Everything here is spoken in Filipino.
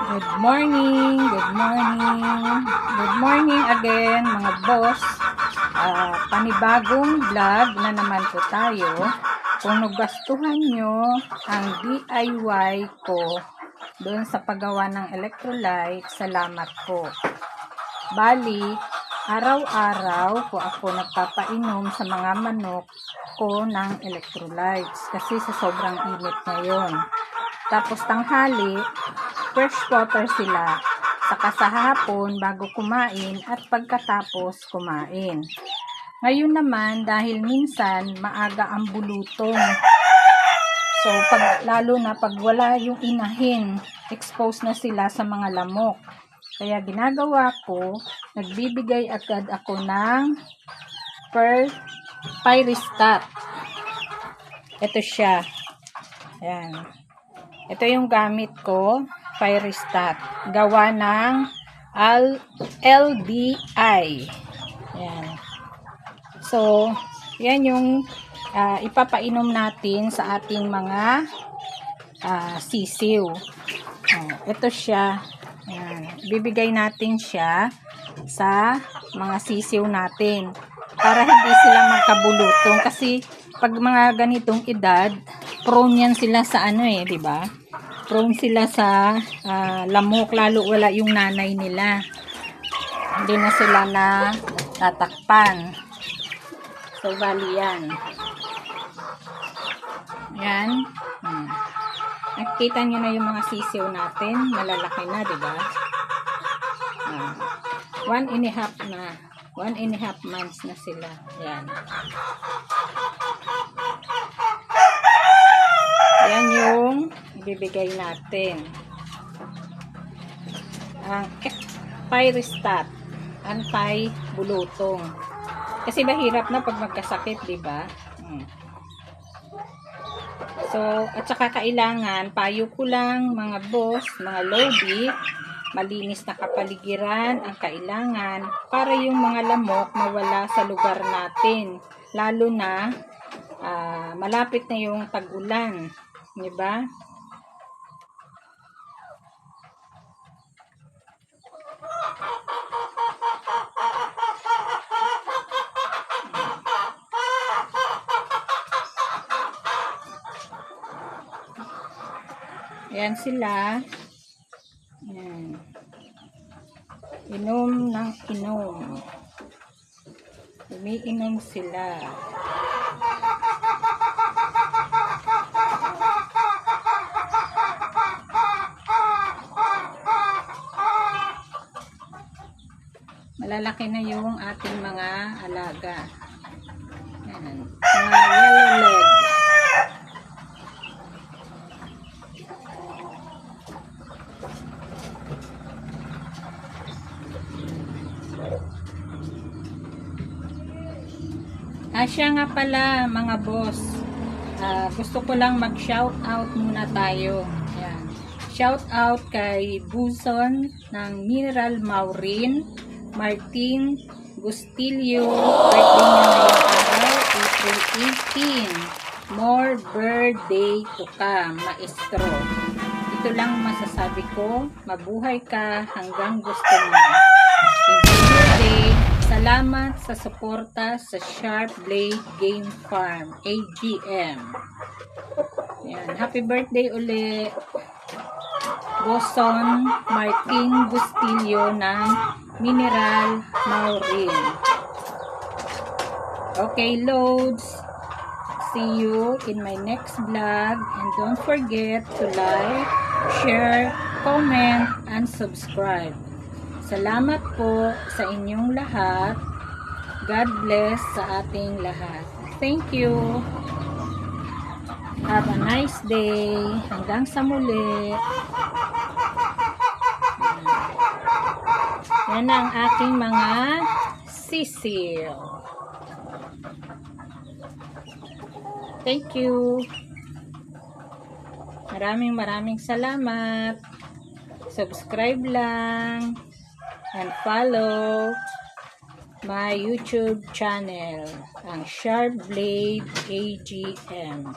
Good morning, good morning, good morning again mga boss. Panibagong vlog na naman po tayo. Kung nagustuhan nyo ang DIY ko doon sa paggawa ng electrolyte, salamat po. Bali, araw-araw po ako nagpapainom sa mga manok ko ng electrolytes kasi sa sobrang init ngayon. Tapos tanghali, fresh water sila. Saka sa hapon bago kumain at pagkatapos kumain. Ngayon naman dahil minsan maaga ang bulutong. So lalo na pag wala yung inahin, exposed na sila sa mga lamok. Kaya ginagawa ko, nagbibigay agad ako ng Pyristat. Ito siya. Ayan. Ito yung gamit ko, Pyristat. Gawa ng LDI. Ayan. So, yan yung ipapainom natin sa ating mga sisiw. Ito siya. Ayan. Bibigay natin siya sa mga sisiw natin para hindi sila magkabulutong kasi pag mga ganitong edad, prone yan sila sa di ba? Prone sila sa lamok, lalo wala yung nanay nila. Hindi na sila na tatakpan. So, bali yan. Yan. Nakikita nyo na yung mga sisiw natin. Malalaki na, di ba? 1.5 na. 1.5 months na sila. Yan. Yan yung ibibigay natin. Ang Pyristat. Anti-bulutong. Kasi mahirap na pag magkasakit, di ba? So, at saka kailangan, payo ko lang mga boss, mga lodi, malinis na kapaligiran ang kailangan para yung mga lamok mawala sa lugar natin. Lalo na, malapit na yung tag-ulan. Diba? Ayan sila. Ayan. Inom ng inom. Umiinom sila. Malalaki na yung ating mga alaga. Ayan. Mga yellow leg. Siya nga pala mga boss, gusto ko lang mag shout out muna tayo. Ayan. Shout out kay Buson ng Mineral Maurin, Martin Gustilio, birthday niya ngayong araw, April 18. More birthday to come, maestro. Ito lang masasabi ko, mabuhay ka hanggang gusto mo. Birthday. Salamat sa suporta sa Sharp Blade Game Farm, AGM. Yan. Happy birthday uli, Boson Martin Bustillo ng Mineral Maurin. Okay, loads. See you in my next vlog. And don't forget to like, share, comment, and subscribe. Salamat po sa inyong lahat. God bless sa ating lahat. Thank you. Have a nice day. Hanggang sa muli. Yan ang aking mga sisiw. Thank you. Maraming salamat. Subscribe lang. And follow my YouTube channel, ang Sharp Blade AGM.